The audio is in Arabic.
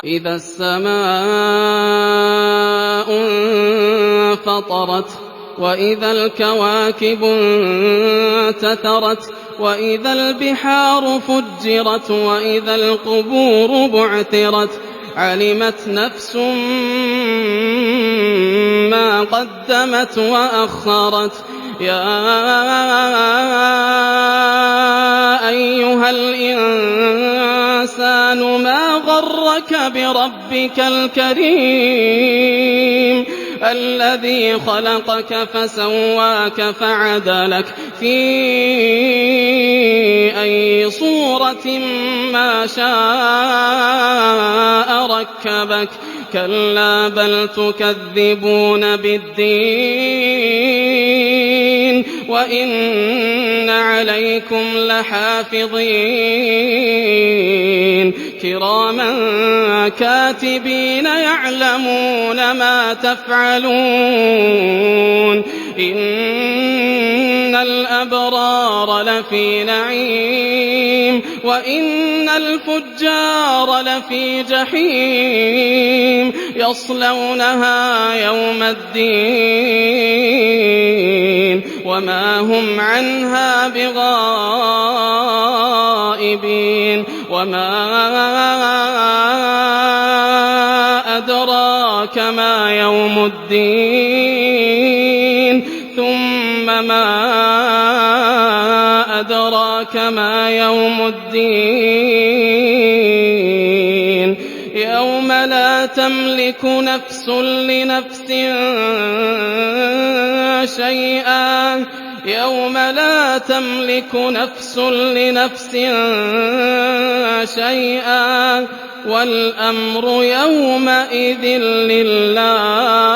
إِذَا السَّمَاءُ انفَطَرَتْ وَإِذَا الْكَوَاكِبُ انتَثَرَتْ وَإِذَا الْبِحَارُ فُجِّرَتْ وَإِذَا الْقُبُورُ بُعْثِرَتْ عَلِمَتْ نَفْسٌ مَّا قَدَّمَتْ وَأَخَّرَتْ يَا أَيُّهَا الْإِنسَانُ مَا غَرَّكَ بِرَبِّكَ الْكَرِيمِ الَّذِي خَلَقَكَ فَسَوَّاكَ فَعَدَلَكَ فِي أَيِّ صُورَةٍ مَّا شَاءَ رَكَّبَكَ كَلَّا بَلْ تُكَذِّبُونَ بِالدِّينِ وَإِنَّ عَلَيْكُمْ لَحَافِظِينَ كِرَامًا كَاتِبِينَ يَعْلَمُونَ مَا تَفْعَلُونَ إِنَّ الْأَبْرَارَ لَفِي نَعِيمٍ وَإِنَّ الْفُجَّارَ لَفِي جَحِيمٍ يَصْلَوْنَهَا يَوْمَ الدِّينِ وَمَا هُمْ عَنْهَا بِغَائِبِينَ وَمَا أَدْرَاكَ مَا يَوْمُ الدِّينِ ثُمَّ مَا أَدْرَاكَ مَا يَوْمُ الدِّينِ يَوْمَ لَا تَمْلِكُ نَفْسٌ لِّنَفْسٍ شَيْئًا يَوْمَ لَا تَمْلِكُ نَفْسٌ لِّنَفْسٍ شَيْئًا وَالْأَمْرُ يَوْمَئِذٍ لِّلَّهِ